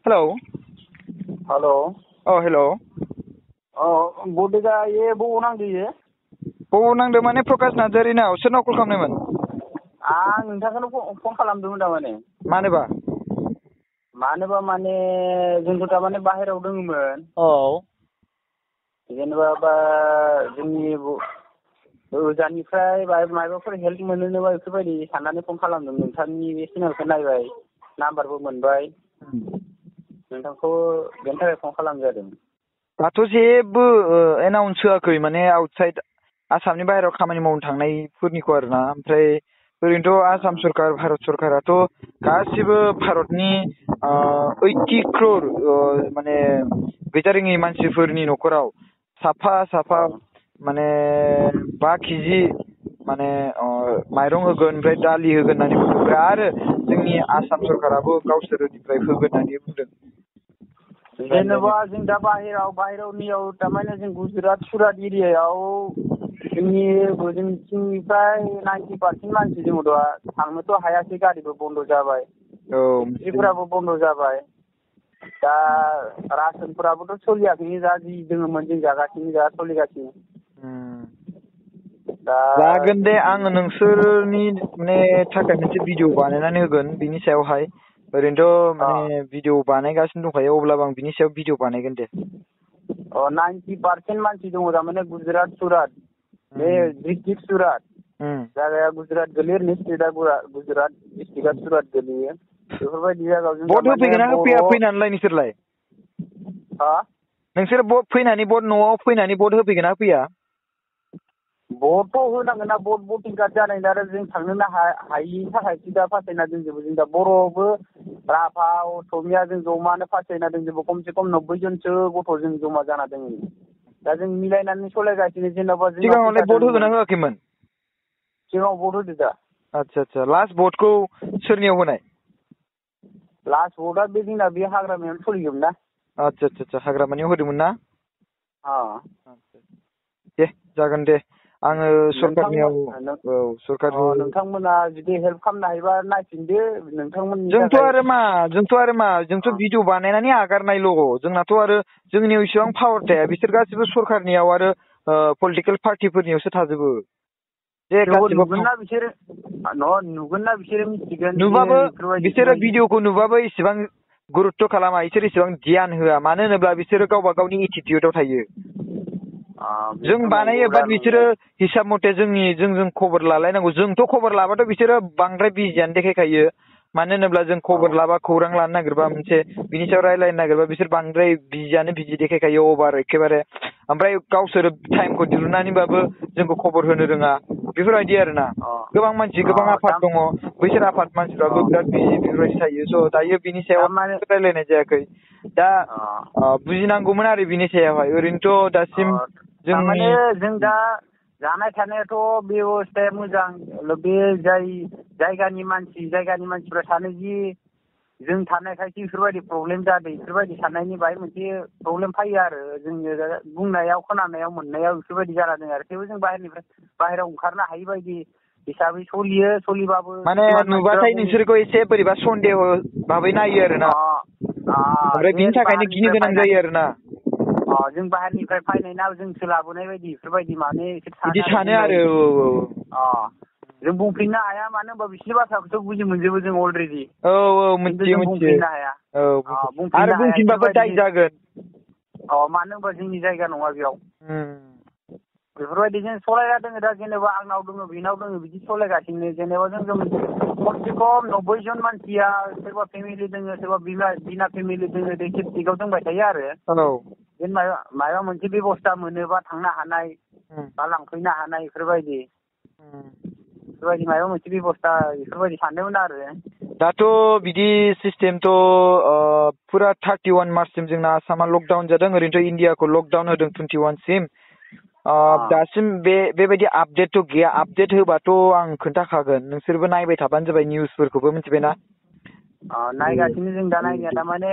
Hello hello hello बडेगा ये बबाव नांदो ये बबाव नांदो माने प्रकाश नार्जारिनाव सोरनाव कल खालामनायमोन आं नोंथांखौनो फन खालामदोंमोन थारमाने मानोबा माने जोंथ' थारमाने बाहेरायाव दङमोन जेनेबा जोंनि ओजानिफ्राय माबाफोर हेल्प मोनो नामा बेफोरबायदि साननानै फन खालामदों नोंथांनि बे चेनेलखौ नायबाय नाम्बारबो मोनबाय नोंथांखौ बेनि थाखाय फन खालामनाय जादों दाथ' जेबो एनाउन्स होआखै माने आउटसाइड आसामनि बाहेरायाव खामानि मावनो थांनायफोरनिखौ आरोना ओमफ्राय ओरैनोथ' आसाम सरकार भारत सरकाराथ' गासिबो भारतनि 80 क्रर माने गैजारोङि मानसिफोरनि न'खराव साफा माने 5 केजि माने माइरं होगोन ओमफ्राय दालि होगोन होननानै बुंदों आरो जोंनि आसाम सरकाराबो गावसोरनिफ्राय होगोन होननानै बुंदों जेनेबा जों दा बाहेरावनियाव थारमाने जों गुजरात सुरात एरियायाव जोंनिथिंनिफ्राय 90% मानसि दङ दा थांनोथ' हायासै गारिबो बन्द' जाबाय मिस्ट्रिफोराबो बन्द' जाबाय दा रासनफोराबोथ' सोलियाखैनो दा जि दङमोन जों जागासिनो दा सोलिगासिनो जागोन दे आङो नोंसोरनि माने थाखाय मोनसे भिडिअ बानायनानै होगोन बिनि सायावहाय ओरैनोथ' माने भिडिअ बानायगासिनो दंखायो अब्लाबो आं बिनि सायाव भिडिअ बानायगोन दे 90% मानसि दङ थारमाने गुजरात सुरात बे डिस्ट्रिक्ट सुरात जायगाया गुजरात गोलैयो ओरैनो स्टेटआ गुजरात डिस्ट्रिक्टआ सुरात गोलैयो बेफोरबायदि जायगायाव जों भट होफैगोन ना होफैया फैनानैलाय नोंसोरलाय नोंसोर फैनानै भट न'आव फैनानै भट होफैगोन ना होफैया भटथ' होनांगोन ना भटिं कार्ड जानायनि आरो जों थांनोनो हायिनि थाखायसो दा फासायना दोनजोबो जों दा बर'बो राभा असमिया जों जमानो फासायना दोनजोबो खमसे खम 90 जनसो गथ' जों जमा जाना दङ दा जों मिलायनानै सालायगासिनो जेनेबा सिगाङावलाय भट होगोन ना होआखैमोन सिगाङाव भट होदो दा आदसा लास्ट भटखौ सोरनियाव होनाय लास्ट भटआ बे जोंना बे हाग्रामायावनो सोलिगोन ना आदसा हाग्रामानियाव होदोंमोन ना दे जागोन दे आङो सरकारनियाव नोंथांमोना जुदि हेल्प खालामनो हायोबा नायफिनदो नोंथांमोननि जोंथ' आरो मा जोंथ' भिडिअ बानायनानै आगारनायल' जोंनाथ' आरो जोंनियाव इसेबां पावार थाया बिसोर गासिबो सरकारनियाव आरो पलिटिकेल पार्टिफोरनियावसो थाजोबो नुगोन ना बिसोरो मिथिगोन नुबाबो बिसोरो भिडिअखौ नुबाबो इसेबां गुरुत्थ' खालामा बिसोर इसेबां ध्यान होआ मानो होनोब्ला बिसोरो गावबा गावनि एटिटिउडआव थायो जों बानायो बाट बिसोरो हिसाब मथे जों खबर लालायनांगौ जोंथ' खबर लाबाथ' बिसोरो बांद्राय बिजियानो देखायखायो मानो होनोब्ला जों खबर लाबा खौरां लानो नागिरबा मोनसे बिनि सायाव रायज्लायनो नागिरबा बिसोर बांद्राय बिजि देखायखायो अभार एखेबारे ओमफ्राय गावसोरो टाइमखौ दिहुननानैबाबो जोंखौ खबर होनो रोङा बेफोरबायदि आरोना गोबां मानसि गोबां आफाद दङ बैसोर आफाद मानसिफ्राबो बिराद बिजि बेफोरबायदि थायो स' दायो बिनि सायाव रायज्लायनाय जायाखै दा बुजिनांगौमोन आरो बिनि सायावहाय ओरैनोथ' दासिम जों दा जानाय थानायाथ' बेबस्थाया मोजां बे जायगानि मानसिफ्रा सानो जि जों थानायखायसो बेफोरबायदि प्रब्लेम जादों बेफोरबायदि साननायनि बाहाय मोनसे प्रब्लेम फैयो आरो जोङो बुंनायाव खोनानायाव मोननायाव बेफोरबायदि जाना दङ आरो थेवबो जों बाहेरायाव ओंखारनो हायि बायदि हिसाबै सोलिबाबो माने नुबाथाय नोंसोरखौ एसे बोरैबा सन्देह भाबै नायो आरोना ओमफ्राय बिनि थाखायनो गिनो गोनां जायो आरोना जों बाहेरनिफ्राय फैनाय ना जोंसो लाबोनाय बायदि बेफोरबायदि माने बिदि सानो आरो जों बुंफिननो हाया मानो होनबा बिसोरनि बाथ्राखौथ' बुजि मोनजोबो जों अलरेडि मिथियो बुंफिननो हाया आरो बुंफिनबाबो दाय जागोन मानो होनबा जोंनि जायगा नङा बेयाव बेफोरबायदिजों सलायना दोङो दा जेनेबा आंनाव दङ बेनाव दङ बिदि सलायगासिनो जेनेबा जों खमसे खम 90 जन मानसिया सोरबा फेमिलि दङ सोरबा बिना फेमिलि दङ डिस्ट्रिक्टआव दंबाय थायो आरो माबा मोनसे बेबस्था मोनोबा थांनो हानाय बा लांफैनो हानाय बेफोरबायदि माबा मोनसे बेबस्था बेफोरबायदि सानदोंमोन आरो दाथ' बिदि सिस्टेमथ' फुरा 31 मार्चसिम जोंना आसामा लकडाउन जादों ओरैनोथ' इण्डियाखौ लकडाउन होदों 21 सिम दासिम बेबायदि आपडेटथ' गैया आपडेट होबाथ' आं खोन्थाखागोन नोंसोरबो नायबाय थाबानो जाबाय निउसफोरखौबो मिथिबायना नायगासिनो जों दा नायनाया थारमाने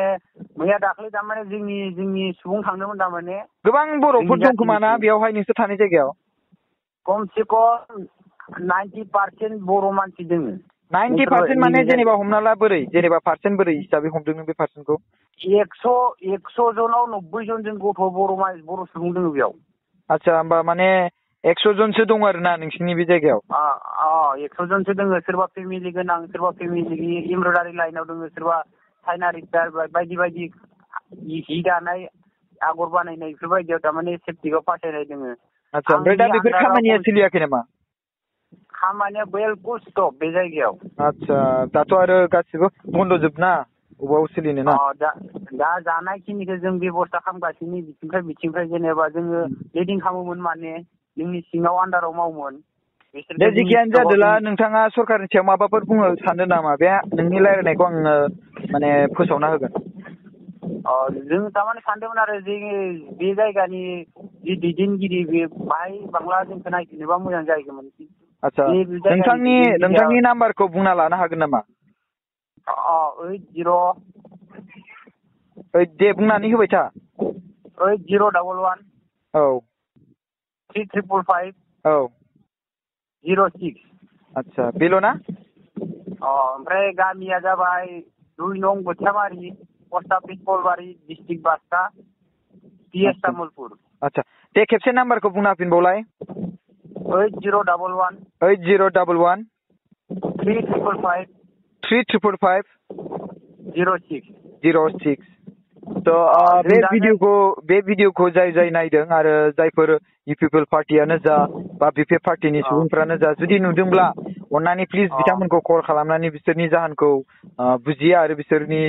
मैया दाख्लै थारमाने जोंनि सुबुं थांदोंमोन थारमाने गोबां बर'फोर दं खोमा ना बेयावहाय नोंसोर थानाय जायगायाव खमसे खम 90% बर' मानसि दङ 90% माने जेनेबा हमना ला बोरै जेनेबा पार्सेन्ट बोरै हिसाबै हमदों नों बे पार्सेन्टखौ 100 जनाव 90 जन जों गथ' बर' सुबुं दङ बेयाव। आच्छा होमबा माने 100 जनसो दं आरोना नोंसिनि बे जायगायाव? 100 जनसो दङ। सोरबा फेमिलि गोनां, सोरबा फेमिलि एमब्रयडारि लाइनाव दङ, सोरबा चाइना रिटार बायदि बायदि हि दानाय आगर बानायनाय बेफोरबायदियाव थारमाने सेप्टिकआव फासायनाय दङ। आच्छा ओमफ्राय दा बेफोर खामानिया सोलियाखै नामा? खामानिया बिलकुल स्टप बे जायगायाव। आच्छा दाथ' आरो गासिबो बन्द'जोब ना अबाव सोलिनो ना? दा जानाय खिनिखौ जों बेबस्था खालामगासिनो बिथिंनिफ्राय जेनेबा जोङो लिडिं खालामोमोन माने जोंनि सिङाव आन्दाराव मावोमोन। दे जिखियानो जादोला नोंथाङा सरकारनि सायाव माबाफोर बुंनो सानदों नामा? बे नोंनि रायज्लायनायखौ आङो माने फोसावना होगोन। जों थारमाने सानदोंमोन आरो जे बे जायगानि जि दैदेनगिरि बे बाहाय बांला जोंखौ नायफिनोबा मोजां जागौमोन। आच्छा नोंथांनि नाम्बारखौ बुंना लानो हागोन नामा? 80 दे बुंनानै होबाय था। 8011 औ 3555 औ 06। आच्छा बेल' ना? ओमफ्राय गामिया जाबाय 2 नं Bothiamari, post office Kalbari, district Baksa, PS Tamulpur. आच्छा दे खेबसे नाम्बारखौ बुंना होफिनबावलाय। 8011 8011 3555 06। बे भिडिअखौ जाय नायदों आरो जायफोर इउपिपिएल पार्टियानो जा बा बिपिएफ पार्टिनि सुबुंफ्रानो जा जुदि नुदोंब्ला अन्नानै प्लिज बिथांमोनखौ कल खालामनानै बिसोरनि जाहोनखौ बुजिया आरो बिसोरनि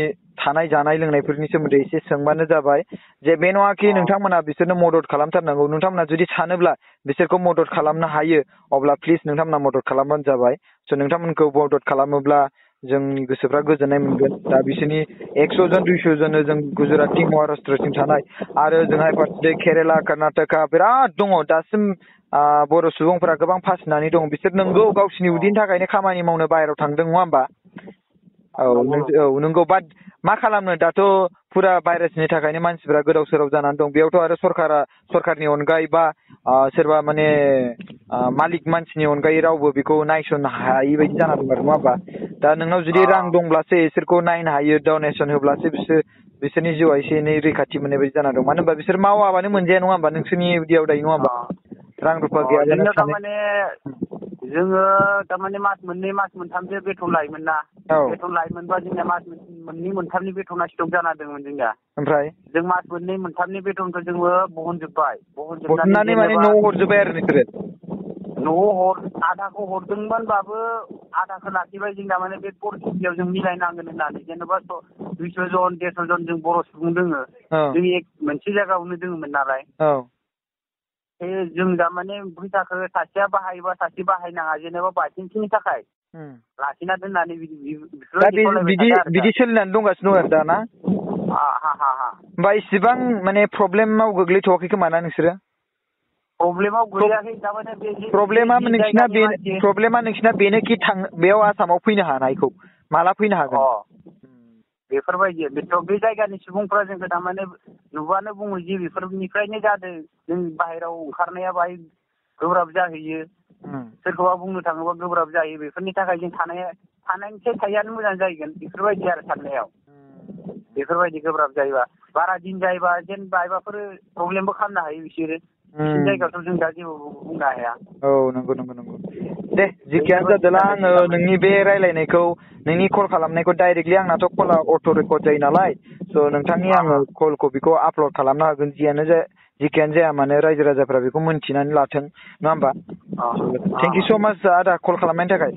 थानाय जानाय लोंनायफोरनि सोमोन्दै एसे सोंबानो जाबाय। जे बे नङाखि नोंथांमोना बिसोरनो मदद खालामथारनांगौ। नोंथांमोना जुदि सानोब्ला बिसोरखौ मदद खालामनो हायो अब्ला प्लिज नोंथांमोना मदद खालामबानो जाबाय। स' नोंथांमोनखौ मदद खालामोब्ला जोंनि गोसोफ्रा गोजोननाय मोनगोन। दा बिसोरनि 100 जन 200 जन जों गुजरातथिं महाराष्ट्रथिं थानाय आरो जोंहाय फारसे केरेला कर्नाटका बिराद दङ दासिम बर' सुबुंफोरा गोबां फासिनानै दं। बिसोर नंगौ गावसिनि उदैनि थाखायनो खामानि मावनो बाहेरायाव थांदों नङा होमबा? औ नंगौ बाट मा खालामनो दाथ' फुरा भाइरासनि थाखायनो मानसिफ्रा गोदाव सोराव जानानै दं। बेयावथ' आरो सरकारनि अनगायै बा सोरबा माने मालिक मानसिनि अनगायै रावबो बेखौ नायसननो हायि बायदि जाना दं आरो नङा होमबा? दा नोंनाव जुदि रां दंब्लासो इसोरखौ नायनो हायो, डनेसन होब्लासो बिसोरनि जिउआ एसे एनै रैखाथि मोननाय बायदि जाना दं। मानो होनबा बिसोर मावाबानो मोनजाया नङा होमबा? नोंसोरनि उदैयाव दायो नङा होमबा? रां रुफा गैयाबानो जोङो थारमाने मास मोननै मास मोनथामसो बेथन लायोमोन ना। बेथन लायोमोनबा जोंनिया मास मोननै मोनथामनि बेथना स्टप जाना दंमोन जोंनिया। ओमफ्राय जों मास मोननै मोनथामनि बेथनखौ जोङो बहनजोब्बाय। बहननानै माने न'आव हरजोब्बाय आरो नोंसोरो? न'आव आधाखौ हरदोंमोनबाबो आधाखौ लाखिबाय। जों थारमाने बे परिस्थितियाव जों मिलायनांगोन होननानै जेनेबा 200 जन 150 जन जों बर' सुबुं दोङो। जों मोनसे जायगायावनो दोङोमोन नालाय। जों थारमाने फैसाखौ सासेया बाहायोबा सासे बाहायनाङा जेनेबा बायसेन्सनि थाखाय लाखिना दोननानै बिदि सोलिनानै दंगासिनो दं आरो दा ना? होमबा इसिबां माने प्रब्लेमाव गोग्लैथ'वाखै खोमा ना नोंसोरो? प्रब्लेमाव गोलैयाखै थारमाने प्रब्लेमा नोंसिना बेनोखि बेयाव आसामाव फैनो हानायखौ माला फैनो हागोन? बेफोरबायदि बे जायगानि सुबुंफ्रा जोंखौ थारमाने नुबानो बुङो जि बेफोरनिफ्रायनो जादों। जों बाहेराव ओंखारनाया बाहाय गोब्राब जाहैयो। सोरखौबा बुंनो थाङोबा गोब्राब जायो। बेफोरनि थाखाय जों थानायनिफ्राय थायैआनो मोजां जाहैगोन बेफोरबायदि आरो साननायाव। बेफोरबायदि गोब्राब जायोबा बारा दिन जायोबा जेन बायबाफोर प्रब्लेमबो खालामनो हायो बिसोरो। बिसिनि जायगायावथ' जों दा जेबो बुंनो हाया। औ नंगौ। दे जिखियानो जादोला आङो नोंनि बे रायलायनायखौ नोंनि कल खालामनायखौ डाइरेक्टलि आंनाथ' कला अट' रेकर्ड जायो नालाय। स' नोंथांनि आङो कलखौ बेखौ आपलड खालामना होगोन। जिखियानो जाया मानो रायजो राजाफ्रा बेखौ मोनथिनानै लाथों नङा होमबा? थेंक इउ स' माच आदा कल खालामनायनि थाखाय।